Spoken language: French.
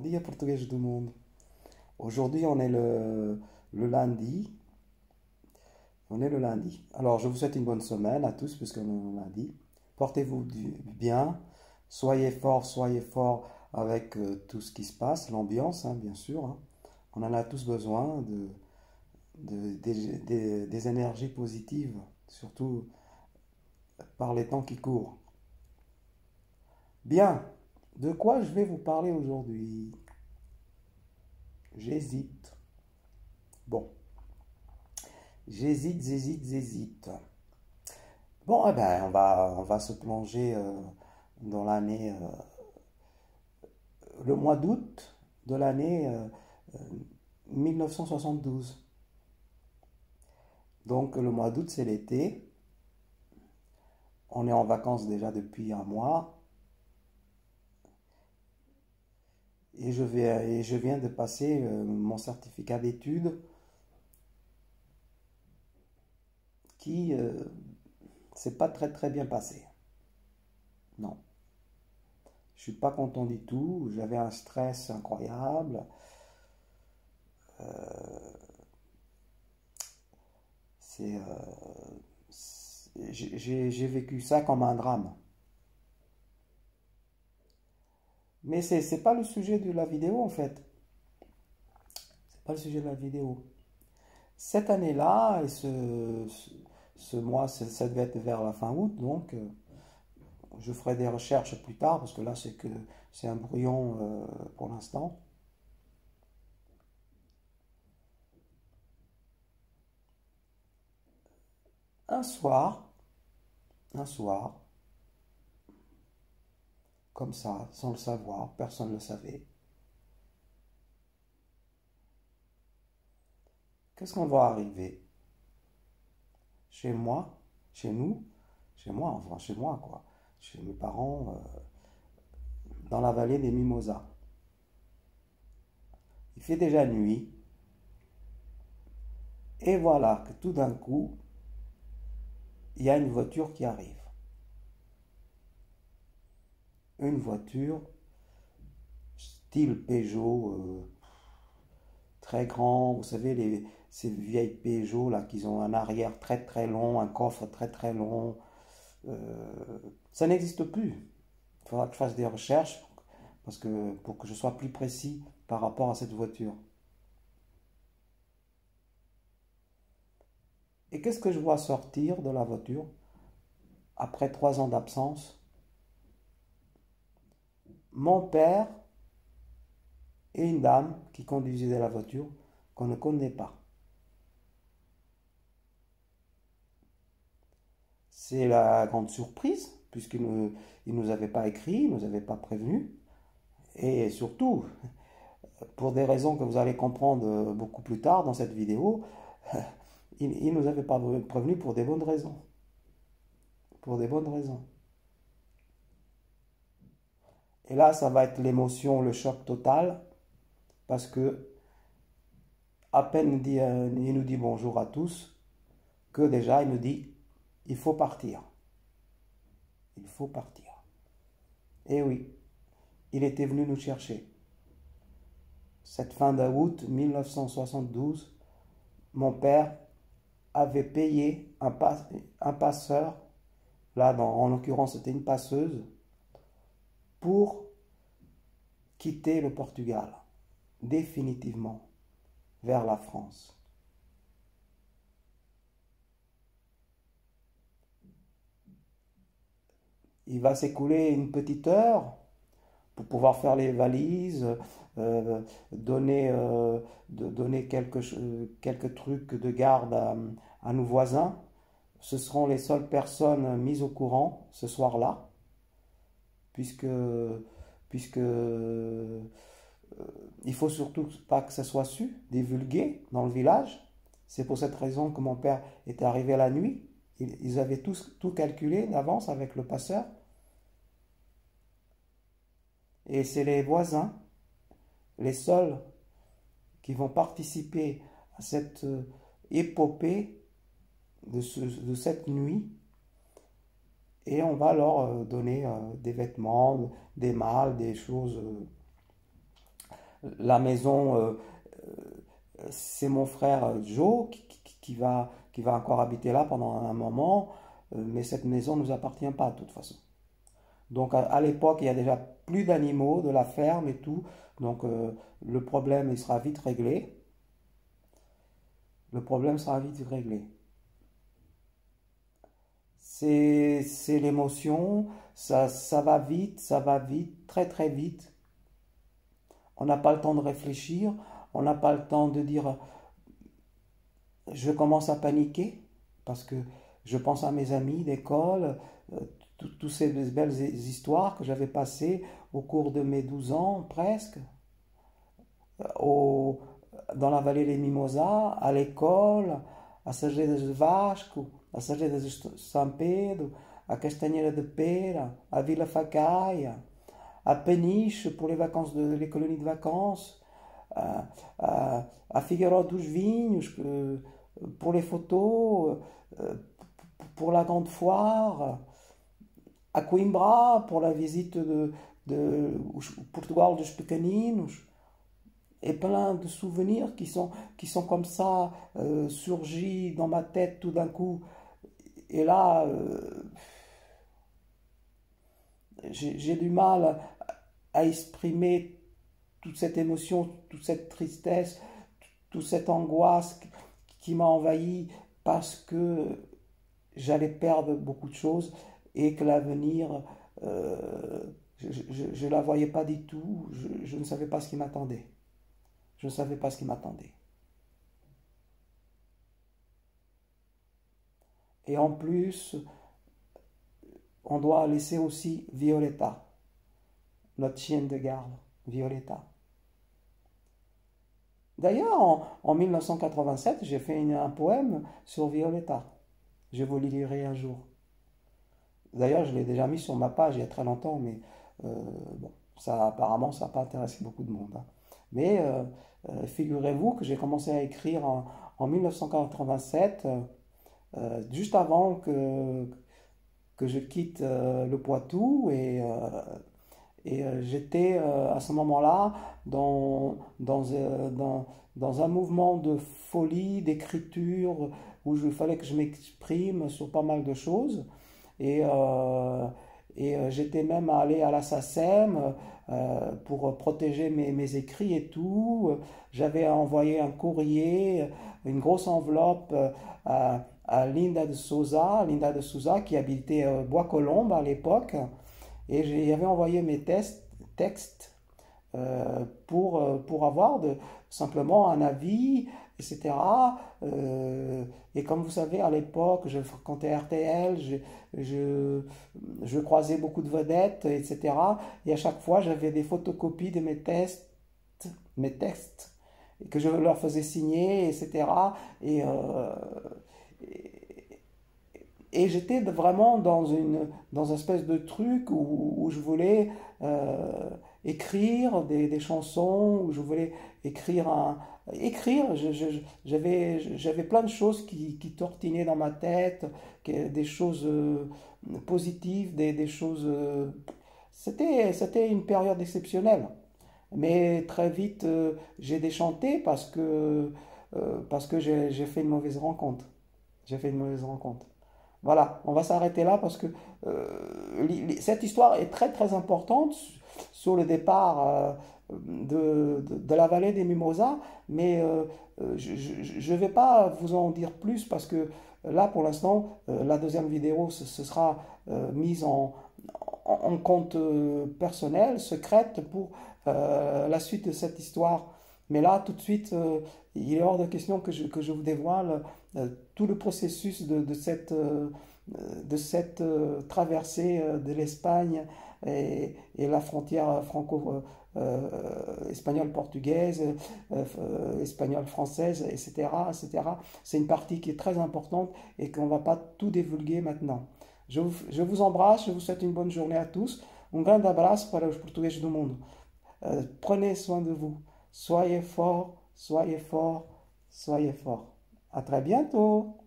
Dia português do mundo. Aujourd'hui, on est le lundi. On est le lundi. Alors, je vous souhaite une bonne semaine à tous, puisque on est le lundi. Portez-vous bien. Soyez forts avec tout ce qui se passe, l'ambiance, hein, bien sûr, hein. On en a tous besoin des énergies positives, surtout par les temps qui courent. Bien, de quoi je vais vous parler aujourd'hui? J'hésite. Bon, j'hésite. Bon, eh ben, on va se plonger dans l'année, le mois d'août de l'année 1972. Donc, le mois d'août, c'est l'été. On est en vacances déjà depuis un mois. Et je viens de passer mon certificat d'études qui s'est pas très bien passé. Non, je suis pas content du tout. J'avais un stress incroyable. C'est, j'ai vécu ça comme un drame. Mais c'est pas le sujet de la vidéo en fait. C'est pas le sujet de la vidéo. Cette année-là, et ce mois, ça devait être vers la fin août, donc je ferai des recherches plus tard parce que là c'est un brouillon pour l'instant. Un soir, un soir, comme ça, sans le savoir, personne ne le savait. Qu'est-ce qu'on va arriver chez moi, chez nous, chez moi, enfin chez moi quoi, chez mes parents, dans la vallée des Mimosas. Il fait déjà nuit, et voilà que tout d'un coup, il y a une voiture qui arrive. Une voiture style Peugeot, très grand, vous savez, ces vieilles Peugeot là, qui ont un arrière très long, un coffre très long. Ça n'existe plus. Il faudra que je fasse des recherches parce que, pour que je sois plus précis par rapport à cette voiture. Et qu'est-ce que je vois sortir de la voiture après 3 ans d'absence? Mon père et une dame qui conduisait la voiture qu'on ne connaît pas. C'est la grande surprise, puisqu'il ne nous avait pas écrit, il ne nous avait pas prévenu. Et surtout, pour des raisons que vous allez comprendre beaucoup plus tard dans cette vidéo, il ne nous avait pas prévenu pour des bonnes raisons. Pour des bonnes raisons. Et là, ça va être l'émotion, le choc total, parce que à peine il nous dit bonjour à tous, que déjà il nous dit il faut partir. Il faut partir. Et oui, il était venu nous chercher. Cette fin d'août 1972, mon père avait payé un passeur, là en l'occurrence c'était une passeuse, pour quitter le Portugal, définitivement, vers la France. Il va s'écouler une petite heure pour pouvoir faire les valises, donner quelques trucs de garde à nos voisins. Ce seront les seules personnes mises au courant ce soir-là, puisque, puisque il faut surtout pas que ça soit su, divulgué dans le village. C'est pour cette raison que mon père était arrivé la nuit. Ils avaient tout calculé d'avance avec le passeur. Et c'est les voisins, les seuls qui vont participer à cette épopée de cette nuit. Et on va leur donner des vêtements, des malles, des choses La maison, c'est mon frère Joe qui va encore habiter là pendant un moment, mais cette maison ne nous appartient pas de toute façon. Donc à l'époque, il y a déjà plus d'animaux, de la ferme et tout, donc le problème il sera vite réglé. Le problème sera vite réglé. C'est l'émotion, ça va vite, très très vite. On n'a pas le temps de réfléchir, on n'a pas le temps de dire je commence à paniquer parce que je pense à mes amis d'école, toutes ces belles histoires que j'avais passées au cours de mes 12 ans presque, au, dans la vallée des Mimosas, à l'école, à Sageda de Vasco, à Sageda de São Pedro, à Castanheira de Pera, à Vila Facaia, à Peniche pour les vacances les colonies de vacances, à Figueiró dos Vinhos pour les photos, pour la grande foire, à Coimbra pour la visite de Portugal dos Pequeninos, et plein de souvenirs qui sont comme ça surgis dans ma tête tout d'un coup. Et là, j'ai du mal à exprimer toute cette émotion, toute cette tristesse, toute cette angoisse qui m'a envahi parce que j'allais perdre beaucoup de choses et que l'avenir, je ne la voyais pas du tout, je ne savais pas ce qui m'attendait. Je ne savais pas ce qui m'attendait. Et en plus, on doit laisser aussi Violetta, notre chienne de garde, Violetta. D'ailleurs, en 1987, j'ai fait un poème sur Violetta. Je vous le lirai un jour. D'ailleurs, je l'ai déjà mis sur ma page il y a très longtemps, mais bon, ça apparemment, ça n'a pas intéressé beaucoup de monde. Hein. Mais figurez-vous que j'ai commencé à écrire en 1987, juste avant que je quitte le Poitou, et j'étais à ce moment-là dans un mouvement de folie, d'écriture, où il fallait que je m'exprime sur pas mal de choses. Et, j'étais même allé à la SACEM pour protéger mes écrits et tout. J'avais envoyé un courrier, une grosse enveloppe à Linda de Souza qui habitait Bois-Colombes à l'époque. Et j'avais envoyé mes textes pour avoir simplement un avis, etc. Et comme vous savez, à l'époque, je fréquentais RTL, je croisais beaucoup de vedettes, etc. Et à chaque fois, j'avais des photocopies de mes textes, et que je leur faisais signer, etc. Et j'étais vraiment dans une espèce de truc où je voulais écrire des chansons, où je voulais écrire. J'avais plein de choses qui tortinaient dans ma tête, des choses positives, des choses. C'était une période exceptionnelle. Mais très vite, j'ai déchanté parce que j'ai fait une mauvaise rencontre. J'ai fait une mauvaise rencontre. Voilà, on va s'arrêter là parce que cette histoire est très très importante sur le départ de la vallée des Mimosas, mais je ne vais pas vous en dire plus parce que là pour l'instant, la deuxième vidéo ce sera mise en compte personnel, secrète pour la suite de cette histoire. Mais là, tout de suite, il est hors de question que je vous dévoile tout le processus de cette traversée de l'Espagne et la frontière espagnole-portugaise, espagnole-française, etc., etc. C'est une partie qui est très importante et qu'on ne va pas tout divulguer maintenant. Je vous embrasse, je vous souhaite une bonne journée à tous. Un grande abraço para os portugueses do mundo. Prenez soin de vous. Soyez forts, soyez forts, soyez forts. À très bientôt.